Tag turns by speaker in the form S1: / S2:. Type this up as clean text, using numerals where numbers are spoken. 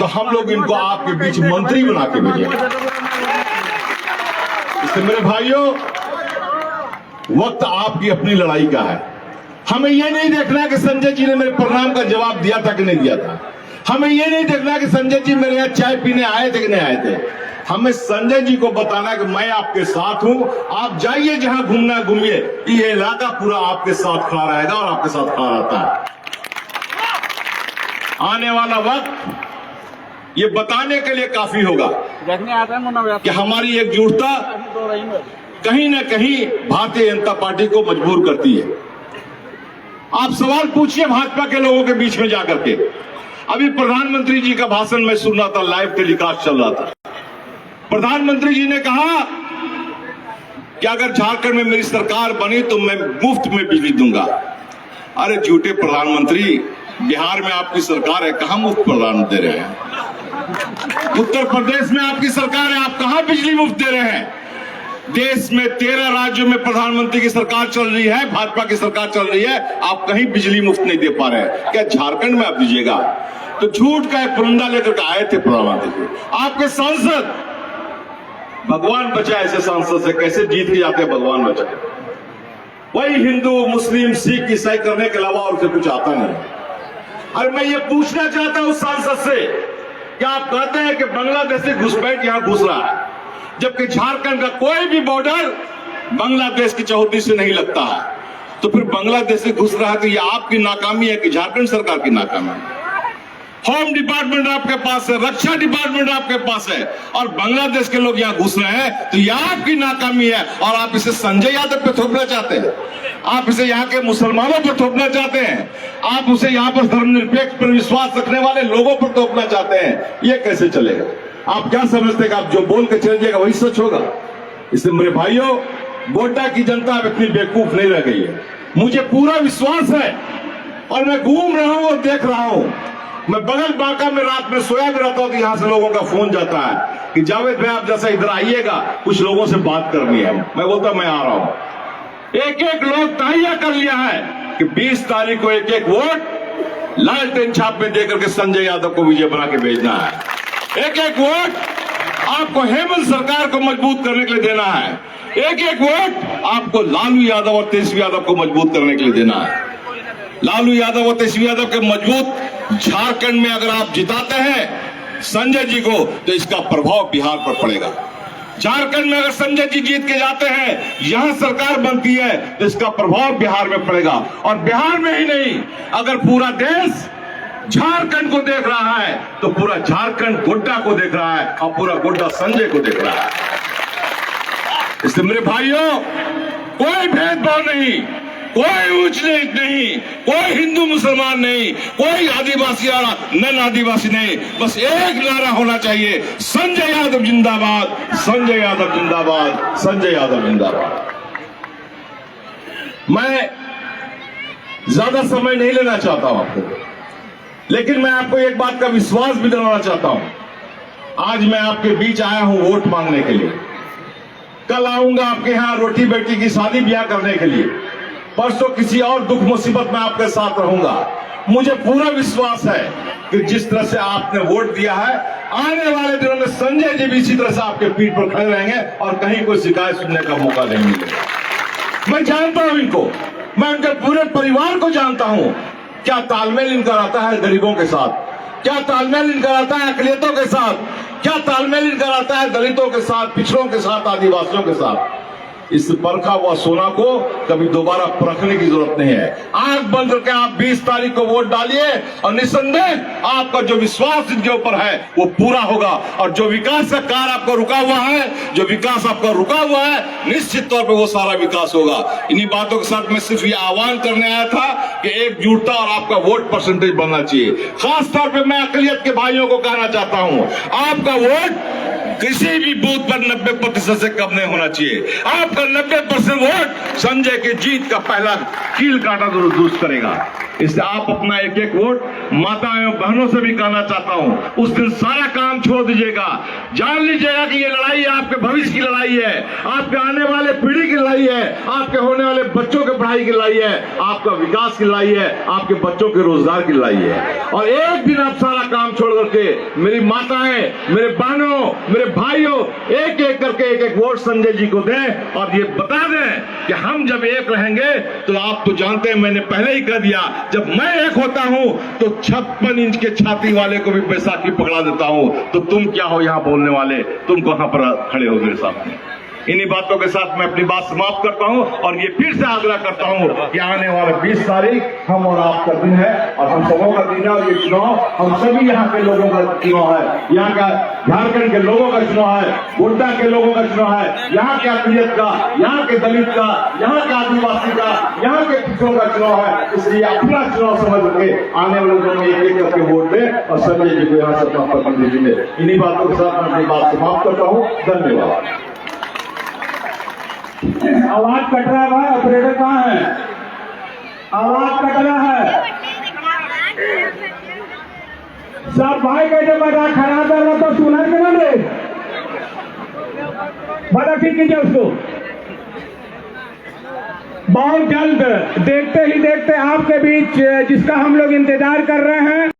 S1: तो हम लोग इनको आपके बीच मंत्री बना के भेजेंगे। इसलिए मेरे भाइयों, वक्त आपकी अपनी लड़ाई का है। हमें यह नहीं देखना है कि संजय जी ने मेरे प्रणाम का जवाब दिया था कि नहीं दिया था। हमें यह नहीं देखना है कि संजय जी मेरे यहाँ चाय पीने आए थे कि नहीं आए थे। हमें संजय जी को बताना है कि मैं आपके साथ हूं, आप जाइए जहां घूमना घूमिए, ये इलाका पूरा आपके साथ खड़ा रहेगा और आपके साथ खड़ा रहता है। आने वाला वक्त ये बताने के लिए काफी होगा कि हमारी एकजुटता कहीं ना कहीं भारतीय जनता पार्टी को मजबूर करती है। आप सवाल पूछिए भाजपा के लोगों के बीच में जाकर के। अभी प्रधानमंत्री जी का भाषण मैं सुन रहा था, लाइव टेलीकास्ट चल रहा था। प्रधानमंत्री जी ने कहा कि अगर झारखंड में मेरी सरकार बनी तो मैं मुफ्त में बिजली दूंगा। अरे झूठे प्रधानमंत्री, बिहार में आपकी सरकार है, कहां मुफ्त प्रदान दे रहे हैं? उत्तर प्रदेश में आपकी सरकार है, आप कहां बिजली मुफ्त दे रहे हैं? देश में 13 राज्यों में प्रधानमंत्री की सरकार चल रही है, भाजपा की सरकार चल रही है, आप कहीं बिजली मुफ्त नहीं दे पा रहे हैं। क्या झारखंड में आप दीजिएगा? तो झूठ का एक फंडा लेकर आए थे प्रधानमंत्री जी। आपके सांसद, भगवान बचाए ऐसे सांसद से, कैसे जीत के जाते हैं भगवान बचाए। वही हिंदू मुस्लिम सिख ईसाई करने के अलावा और उसे कुछ आता नहीं। और मैं ये पूछना चाहता हूं सांसद से कि आप कहते हैं कि बांग्लादेश से घुसपैठ यहां घुस रहा है, जबकि झारखंड का कोई भी बॉर्डर बांग्लादेश की चौहद्दी से नहीं लगता है। तो फिर बांग्लादेश से घुस रहा है तो ये आपकी नाकामी है कि झारखंड सरकार की नाकामी है? होम डिपार्टमेंट आपके पास है, रक्षा डिपार्टमेंट आपके पास है, और बांग्लादेश के लोग यहाँ घुस रहे हैं तो यह आपकी नाकामी है। और आप इसे संजय यादव पे थोपना चाहते हैं, आप इसे यहाँ के मुसलमानों पर थोपना चाहते हैं, आप उसे यहाँ पर धर्मनिरपेक्ष पर विश्वास रखने वाले लोगों पर थोपना चाहते हैं। ये कैसे चलेगा? आप क्या समझते हैं कि आप जो बोल के चल जाएगा वही सच होगा? इसलिए मेरे भाइयों, गोड्डा की जनता अब इतनी बेवकूफ नहीं रह गई है, मुझे पूरा विश्वास है। और मैं घूम रहा हूं और देख रहा हूं, मैं बगल बांका में रात में सोया भी रहता हूं तो यहां से लोगों का फोन जाता है कि जावेद भाई आप जैसा इधर आइएगा, कुछ लोगों से बात करनी है। मैं बोलता मैं आ रहा हूं। एक एक लोग तैयार कर लिया है कि 20 तारीख को एक एक वोट लालटेन छाप में देकर के संजय यादव को विजय बना के भेजना है। एक एक वोट आपको हेमंत सरकार को मजबूत करने के लिए देना है। एक एक वोट आपको लालू यादव और तेजस्वी यादव को मजबूत करने के लिए देना है। लालू यादव और तेजस्वी यादव के मजबूत झारखंड में अगर आप जिताते हैं संजय जी को, तो इसका प्रभाव बिहार पर पड़ेगा। झारखंड में अगर संजय जी जीत के जाते हैं, यहां सरकार बनती है, तो इसका प्रभाव बिहार में पड़ेगा। और बिहार में ही नहीं, अगर पूरा देश झारखंड को देख रहा है तो पूरा झारखंड गोड्डा को देख रहा है और पूरा गोड्डा संजय को देख रहा है। इसलिए मेरे भाइयों, कोई भेदभाव नहीं, कोई ऊंच नीच नहीं, कोई हिंदू मुसलमान नहीं, कोई आदिवासी नन आदिवासी नहीं, बस एक नारा होना चाहिए, संजय यादव जिंदाबाद, संजय यादव जिंदाबाद, संजय यादव जिंदाबाद। मैं ज्यादा समय नहीं लेना चाहता हूं आपको, लेकिन मैं आपको एक बात का विश्वास भी दिलाना चाहता हूं। आज मैं आपके बीच आया हूं वोट मांगने के लिए, कल आऊंगा आपके यहां रोटी बेटी की शादी ब्याह करने के लिए, परसों किसी और दुख मुसीबत में आपके साथ रहूंगा। मुझे पूरा विश्वास है कि जिस तरह से आपने वोट दिया है, आने वाले दिनों में संजय जी भी इसी तरह से आपके पीठ पर खड़े रहेंगे और कहीं कोई शिकायत सुनने का मौका नहीं मिलेगा। मैं जानता हूं इनको, मैं उनके पूरे परिवार को जानता हूं। क्या तालमेल इनका रहता है गरीबों के साथ, क्या तालमेल इनका रहता है अकलियतों के साथ, क्या तालमेल इनका रहता है दलितों के साथ, पिछड़ों के साथ, आदिवासियों के साथ। इस परखा हुआ सोना को कभी दोबारा परखने की जरूरत नहीं है। आंख बंद करके आप 20 तारीख को वोट डालिए और निस्संदेह आपका जो विश्वास इनके ऊपर है वो पूरा होगा। और जो विकास का कार्य आपका रुका हुआ है, जो विकास आपका रुका हुआ है, निश्चित तौर पे वो सारा विकास होगा। इन्हीं बातों के साथ मैं सिर्फ ये आह्वान करने आया था कि एकजुटता और आपका वोट परसेंटेज बढ़ना चाहिए। खास तौर पर मैं अकलियत के भाइयों को कहना चाहता हूं, आपका वोट किसी भी बूथ पर 90% से कम नहीं होना चाहिए। आपका 90% वोट संजय के जीत का पहला कील कांटा दुरुस्त करेगा। इसलिए आप अपना एक एक वोट माता एवं बहनों से भी कहना चाहता हूं, उस दिन सारा काम छोड़ दीजिएगा। जान लीजिएगा कि ये लड़ाई आपके भविष्य की लड़ाई है, आपके आने वाले पीढ़ी की लड़ाई है, आपके होने वाले बच्चों के पढ़ाई की लड़ाई है, आपका विकास की लड़ाई है, आपके बच्चों के रोजगार की लड़ाई है। और एक दिन आप सारा काम छोड़ करके मेरी माताएं, मेरे बहनों, मेरे भाइयों, एक एक करके एक एक वोट संजय जी को दें और ये बता दें कि हम जब एक रहेंगे तो आप तो जानते हैं, मैंने पहले ही कह दिया, जब मैं एक होता हूं तो 56 इंच के छाती वाले को भी बैसाखी पकड़ा देता हूं। तो तुम क्या हो यहां बोलने वाले, तुम कहां पर खड़े हो मेरे सामने। इन्हीं बातों के साथ मैं अपनी बात समाप्त करता हूं और ये फिर से आग्रह करता हूं कि आने वाले 20 तारीख हम और आपका दिन है और हम सबों का दिन है और ये चुनाव हम सभी यहाँ के लोगों का चुनाव है, यहाँ का झारखंड के लोगों का चुनाव है, गोड्डा के लोगों का चुनाव है, यहाँ के अकलियत का, यहाँ के दलित का, यहाँ के आदिवासी का, यहाँ के पिछड़ों का चुनाव है। इसलिए अपना चुनाव समझ के आने वाले लोगों में एक करके वोट दें और संजय जी को यहाँ से अपना प्रतिनिधि मिले। इन्हीं बातों के साथ मैं अपनी बात समाप्त करता हूँ। धन्यवाद।
S2: आवाज कट रहा है भाई, ऑपरेटर कहाँ है? आवाज कट रहा है सब भाई, कैसे बता खराब कर रहा तो सुना के ना दे, बड़ा ठीक कीजिए उसको। बहुत जल्द देखते ही देखते आपके बीच जिसका हम लोग इंतजार कर रहे हैं